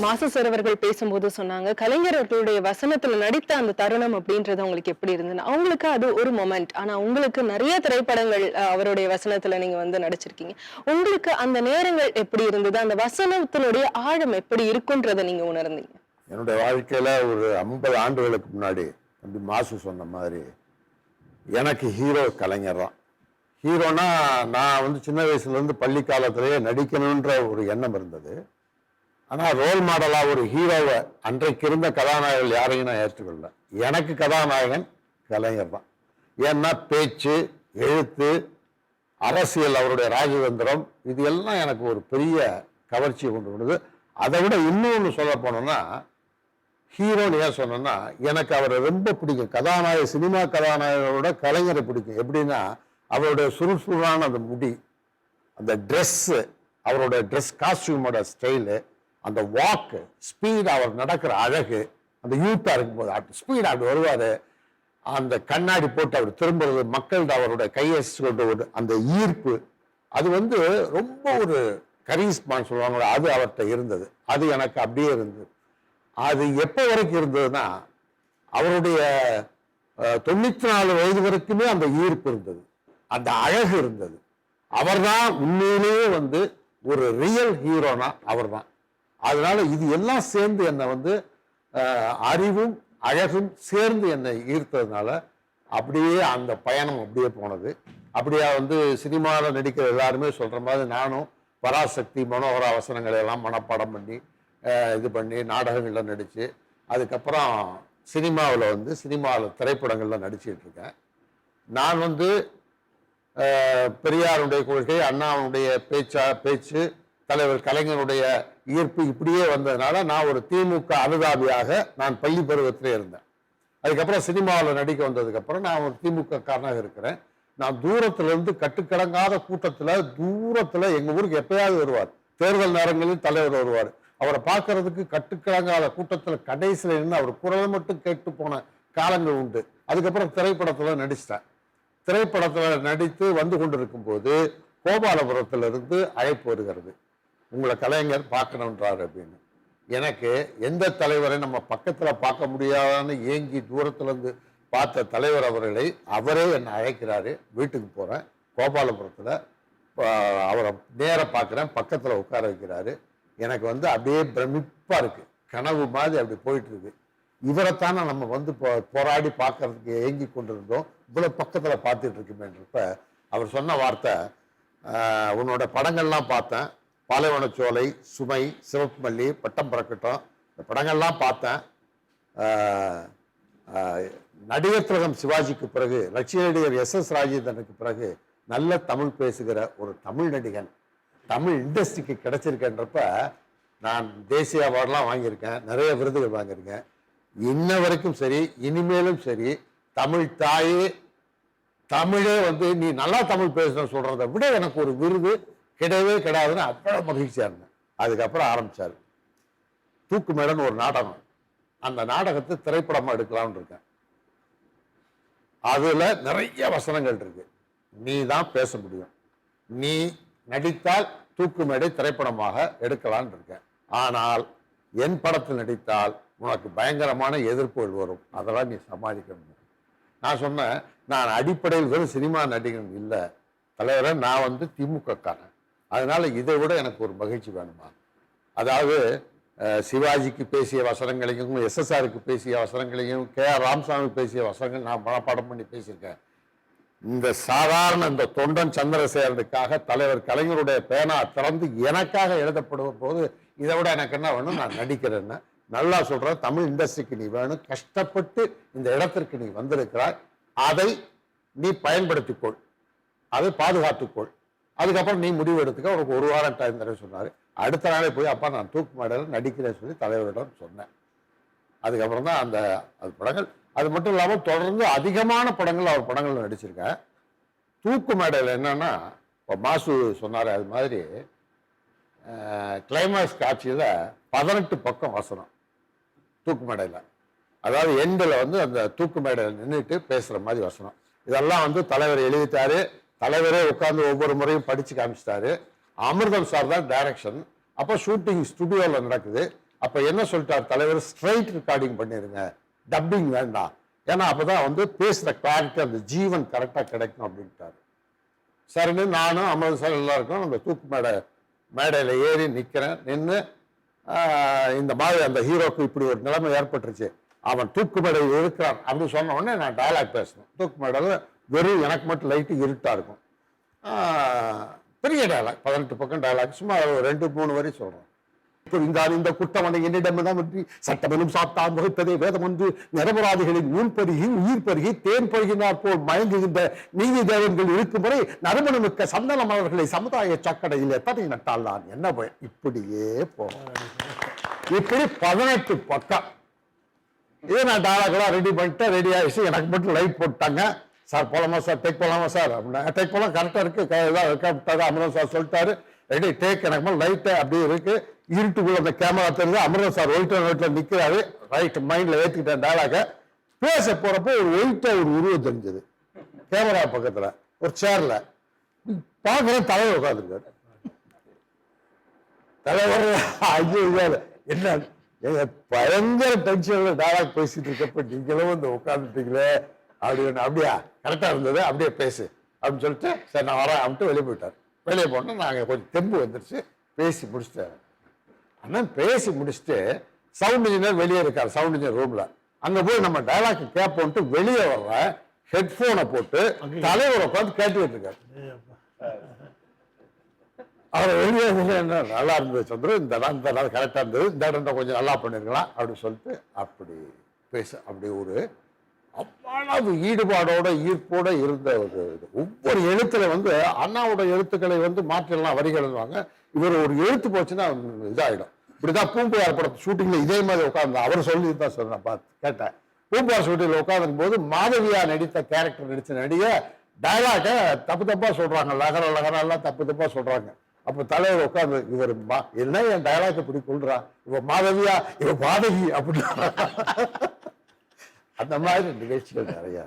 மாசு சார் அவர்கள் பேசும்போது சொன்னாங்க, கலைஞர் அவர்களுடைய வசனத்துல நடித்த அந்த தருணம் அப்படின்றது உங்களுக்கு எப்படி இருந்ததுன்னு. அவங்களுக்கு அது ஒரு மொமெண்ட். ஆனா உங்களுக்கு நெறைய திரைப்படங்கள் அவருடைய வசனத்துல நீங்க வந்து நடிச்சிருக்கீங்க. உங்களுக்கு அந்த நேரங்கள் எப்படி இருந்தது? அந்த வசனத்தினுடைய ஆழம் எப்படி இருக்குன்றத நீங்க உணர்ந்தீங்க? என்னுடைய வாழ்க்கையில ஒரு 50 ஆண்டுகளுக்கு முன்னாடி தம்பி மாசு சொன்ன மாதிரி எனக்கு ஹீரோ கலைஞர் தான். ஹீரோனா நான் வந்து சின்ன வயசுல இருந்து பள்ளி காலத்திலேயே நடிக்கணுன்ற ஒரு எண்ணம் இருந்தது. ஆனா ரோல் மாடலா ஒரு ஹீரோவை அன்றைக்கு இருந்த கதாநாயகர்கள் யாரையும் நான் ஏற்றுக்கொள்ள. எனக்கு கதாநாயகன் கலைஞர் தான். ஏன்னா பேச்சு, எழுத்து, அரசியல், அவருடைய ராஜதந்திரம் இது எல்லாம் எனக்கு ஒரு பெரிய கவர்ச்சியை கொண்டு வருது. அதை விட இன்னொன்று சொல்ல போனோம்னா ஹீரோன்னு ஏன் சொன்னேன்னா எனக்கு அவரை ரொம்ப பிடிக்கும். கதாநாயக சினிமா கதாநாயகரோட கலைஞரை பிடிக்கும். எப்படின்னா அவருடைய சுறுசுறுப்பான அந்த முடி, அந்த ட்ரெஸ்ஸு, அவருடைய ட்ரெஸ் காஸ்டியூமோட ஸ்டைலு, அந்த வாக்கு ஸ்பீட், அவர் நடக்கிற அழகு, அந்த யூத்தா இருக்கும்போது ஸ்பீட் அப்படி வருவார், அந்த கண்ணாடி போட்டு அவர் திரும்புறது, மக்கள்கிட்ட அவருடைய கையை கொண்டு அந்த ஈர்ப்பு, அது வந்து ரொம்ப ஒரு கரீஸ்மான்னு சொல்லுவாங்க, அது அவர்கிட்ட இருந்தது. அது எனக்கு அப்படியே இருந்தது. அது எப்போ வரைக்கும் இருந்ததுன்னா அவருடைய 94 வயது வரைக்குமே அந்த ஈர்ப்பு இருந்தது, அந்த அழகு இருந்தது. அவர் தான் உண்மையிலேயே வந்து ஒரு ரியல் ஹீரோனா அவர் தான். அதனால இது எல்லாம் சேர்ந்து என்னை வந்து அறிவும் அழகும் சேர்ந்து என்னை ஈர்த்ததுனால அப்படியே அந்த பயணம் அப்படியே போனது. அப்படியே வந்து சினிமாவில் நடிக்கிற எல்லாருமே சொல்கிற மாதிரி நானும் பராசக்தி மனோகர அவசரங்களை எல்லாம் மனப்பாடம் பண்ணி இது பண்ணி நாடகங்களில் நடித்து அதுக்கப்புறம் சினிமாவில் திரைப்படங்களில் நடிச்சிட்டு இருக்கேன். நான் வந்து பெரியாருடைய கொள்கை, அண்ணாவுடைய பேச்சு, தலைவர் கலைஞருடைய ஈர்ப்பு இப்படியே வந்ததுனால நான் ஒரு திமுக அனுதாபியாக நான் பள்ளி பருவத்திலே இருந்தேன். அதுக்கப்புறம் சினிமாவில் நடிக்க வந்ததுக்கப்புறம் நான் ஒரு திமுக காரனாக இருக்கிறேன். நான் தூரத்திலிருந்து கட்டுக்கடங்காத கூட்டத்தில் தூரத்தில் எங்கள் ஊருக்கு எப்பயாவது வருவார், தேர்தல் நேரங்களில் தலைவர் வருவார். அவரை பார்க்கறதுக்கு கட்டுக்கடங்காத கூட்டத்தில் கடைசியில் நின்று அவர் குரல் மட்டும் கேட்டு போன காலங்கள் உண்டு. அதுக்கப்புறம் திரைப்படத்தில் நடிச்சிட்டேன். திரைப்படத்தில் நடித்து வந்து கொண்டிருக்கும் போது கோபாலபுரத்திலிருந்து அழைப்பு வருகிறது, உங்களை கலைஞர் பார்க்கணுன்றார் அப்படின்னு. எனக்கு எந்த தலைவரை நம்ம பக்கத்தில் பார்க்க முடியாதான்னு ஏங்கி தூரத்துலேருந்து பார்த்த தலைவர் அவர்களை அவரே என்னை அழைக்கிறாரு. வீட்டுக்கு போகிறேன், கோபாலபுரத்தில் அவரை நேராக பார்க்குறேன், பக்கத்தில் உட்கார வைக்கிறாரு. எனக்கு வந்து அப்படியே பிரமிப்பாக இருக்குது, கனவு மாதிரி அப்படி போயிட்டுருக்கு. இவரைத்தானே நம்ம வந்து போராடி பார்க்கறதுக்கு ஏங்கி கொண்டிருந்தோம், இவ்வளோ பக்கத்தில் பார்த்துட்டு இருக்குமேன்றப்ப அவர் சொன்ன வார்த்தை, உன்னோட படங்கள்லாம் பார்த்தேன், பாலைவனச்சோலை, சுமை, சிவப்பு மல்லி, பட்டம் பறக்கட்டும், இந்த படங்கள்லாம் பார்த்தேன். நடிகர் திலகம் சிவாஜிக்கு பிறகு, லட்சிய நடிகர் SS ராஜேந்திரனுக்கு பிறகு நல்ல தமிழ் பேசுகிற ஒரு தமிழ் நடிகன் தமிழ் இண்டஸ்ட்ரிக்கு கிடைச்சிருக்கேன்றப்ப நான் தேசிய அவார்டெலாம் வாங்கியிருக்கேன், நிறைய விருதுகள் வாங்கியிருக்கேன். இன்ன வரைக்கும் சரி, இனிமேலும் சரி, தமிழ் தாயே, தமிழே வந்து நீ நல்லா தமிழ் பேசணும்னு சொல்கிறத விட எனக்கு ஒரு விருது கிடையவே கிடையாதுன்னு அவ்வளோ மகிழ்ச்சியாக இருந்தேன். அதுக்கப்புறம் ஆரம்பித்தார் தூக்கு மேடன்னு ஒரு நாடகம். அந்த நாடகத்தை திரைப்படமாக எடுக்கலாம்னு இருக்கேன். அதில் நிறைய வசனங்கள் இருக்கு. நீ தான் பேச முடியும், நீ நடித்தால் தூக்கு மேடை திரைப்படமாக எடுக்கலான் இருக்கேன். ஆனால் என் படத்தில் நடித்தால் உனக்கு பயங்கரமான எதிர்ப்புகள் வரும், அதெல்லாம் நீ சமாளிக்கணும். நான் சொன்னேன், நான் அடிப்படையில் வெறும் சினிமா நடிகன் இல்லை தலைவரை, நான் வந்து திமுக காரன், அதனால இதை விட எனக்கு ஒரு மகிழ்ச்சி வேணுமா. அதாவது சிவாஜிக்கு பேசிய வசனங்களையும், SSRக்கு பேசிய வசனங்களையும், KR ராமசாமி பேசிய வசனங்கள் நான் மனப்பாடம் பண்ணி பேசியிருக்கேன். இந்த சாதாரண இந்த தொண்டன் சந்திரசேகரனுக்காக தலைவர் கலைஞருடைய பேனா திறந்து எனக்காக எழுதப்படும் போது இதை விட எனக்கு என்ன வேணும், நான் நடிக்கிறேன்னு நல்லா சொல்கிறேன். தமிழ் இண்டஸ்ட்ரிக்கு நீ வேணும், கஷ்டப்பட்டு இந்த இடத்திற்கு நீ வந்திருக்கிறாய், அதை நீ பயன்படுத்திக்கொள், அதை பாதுகாத்துக்கொள், அதுக்கப்புறம் நீ முடிவு எடுத்துக்க, உனக்கு ஒரு வாரம் டைம் தர சொன்னார். அடுத்த நாளே போய் அப்பா நான் தூக்கு மேடையில் நடிக்கிறேன்னு சொல்லி தலைவரிடம் சொன்னேன். அதுக்கப்புறம் தான் அந்த படங்கள், அது மட்டும் இல்லாமல் தொடர்ந்து அதிகமான படங்கள் அவர் படங்கள் நடிச்சிருக்கேன். தூக்கு மேடையில் என்னன்னா, இப்போ மாசு சொன்னார் அது மாதிரி கிளைமேக்ஸ் காட்சியில் 18 பக்கம் வசனம் தூக்கு மேடையில். அதாவது எண்டில் வந்து அந்த தூக்கு மேடையில் நின்றுட்டு பேசுகிற மாதிரி வசனம். இதெல்லாம் வந்து தலைவர் எழுதிட்டாரு, தலைவரே உட்காந்து ஒவ்வொரு முறையும் படித்து காமிச்சிட்டாரு. அமிர்தம் சார் தான் டைரக்ஷன். அப்போ ஷூட்டிங் ஸ்டுடியோவில் நடக்குது. அப்ப என்ன சொல்லிட்டார் தலைவர், ஸ்ட்ரைட் ரெக்கார்டிங் பண்ணிருங்க, டப்பிங் வேண்டாம், ஏன்னா அப்பதான் வந்து பேசுற கிளாரிட்டி அந்த ஜீவன் கரெக்டா கிடைக்கும் அப்படின்ட்டாரு. சரின்னு நானும் அமர் சார் எல்லாருக்கும் அந்த தூக்கு மேடையில ஏறி நிக்கிறேன். நின்று இந்த மாதிரி அந்த ஹீரோக்கு இப்படி ஒரு நிலைமை ஏற்பட்டுருச்சு, அவன் தூக்கு மேடையில் இருக்கிறான் அப்படின்னு சொன்ன உடனே நான் டயலாக் பேசணும். தூக்கு மேடையில் வெறும் எனக்கு மட்டும் லைட்டு இருட்டா இருக்கும். பெரிய டயலாக், 18 பக்கம் டயலாக், சும்மா 2-3 வரி சொல்றேன். இப்போ இந்த குற்றவனை என்னிடம்தான் பற்றி சட்டமெனும் சாத்தான் வகுத்ததே வேதம் ஒன்று, நிரபராதிகளின் ஊன் பருகி உயிர் பருகி தேன் பருகினார் போல் மயங்குகின்ற நீதி தேவன்கள் இருக்கும் முறை நறுமணம் மிக்க சந்தன மலர்களை சமுதாய சக்கடையில் எத்தனை நட்டால் நான் என்ன போய் இப்படியே போறேன். இப்படி 18 பக்கம். இதே நான் டயலாக்லாம் ரெடி பண்ணிட்டேன். ரெடி ஆயிடுச்சு. எனக்கு மட்டும் லைட் போட்டாங்க. சார் போலாமா சார், டேக் போலாமா சார் அப்படின்னா, டேக் போலாம், கரெக்டா இருக்கு, எல்லாம் விட்டாரு. அமரன் சார் சொல்லிட்டாரு, ரெடி டேக். எனக்கு மேலே லைட்டு அப்படியே இருக்கு, இருட்டுக்குள்ள அந்த கேமரா தெரிஞ்சு அமரன் சார் ஒயிட் நிற்கிறாரு. ரைட் மைண்ட்ல ஏற்றிக்கிட்டேன் டயலாக. பேச போறப்போ ஒரு ஒயிட்டா ஒரு உருவம் தெரிஞ்சது கேமரா பக்கத்துல ஒரு சேர்ல. பார்க்குறேன் தலைவர் உட்காந்துருக்காரு. தலைவர் ஐயோ என்ன பயங்கர டென்ஷன்ல டயலாக் பேசிட்டு இருக்கப்ப நீங்களும் வந்து உட்காந்துட்டீங்களே அப்படின்னு. அப்படியா, கரெக்டா இருந்தது, அப்படியே பேசு அப்படின்னு சொல்லிட்டு சரி நான் வரேன் அப்படின்ட்டு வெளியே போயிட்டார். வெளியே போனோம், நாங்கள் கொஞ்சம் தெம்பு வந்துருச்சு, பேசி முடிச்சிட்டேன். ஆனால் பேசி முடிச்சுட்டு சவுண்ட் இன்ஜினியர் வெளியே இருக்கார், சவுண்ட் இன்ஜினியர் ரூம்ல. அங்க போய் நம்ம டயலாக் கேட்போன்ட்டு வெளியே வர்ற ஹெட்போனை போட்டு தலைவர் உட்காந்து கேட்டுக்கிட்டு இருக்காரு. அவர் வெளியே என்ன நல்லா இருந்தது சந்திரன், இந்த இடம் கரெக்டா இருந்தது, இந்த இடம் கொஞ்சம் நல்லா பண்ணிருக்கலாம் அப்படின்னு சொல்லிட்டு அப்படி பேச, அப்படி ஒரு அவ்வளவு ஈடுபாடோட ஈர்ப்போட இருந்த ஒரு ஒவ்வொரு எழுத்துல வந்து அண்ணாவோட எழுத்துக்களை வந்து மாற்றிடலாம், வரிகள் எழுதுவாங்க. இவர் ஒரு எழுத்து போச்சுன்னா இதாயிடும். இப்படிதான் பூம்புகார் படத்து ஷூட்டிங்ல இதே மாதிரி உட்கார்ந்து அவர் சொல்லி தான் சொல்ல நான் பார்த்து கேட்டேன். பூம்புகார் ஷூட்டிங்ல உட்கார்ந்துக்கும் போது மாதவியா நடித்த கேரக்டர் நடிச்ச நடிகை டயலாக தப்பா சொல்றாங்க, லகர எல்லாம் தப்பா சொல்றாங்க. அப்ப தலைவர் உட்கார்ந்து இவர் என்ன என் டயலாக் இப்படி கொள்றான், இவ மாதவியா இவ மாதவி அப்படின்னா அந்த மாதிரி நிகழ்ச்சிகள் நிறைய.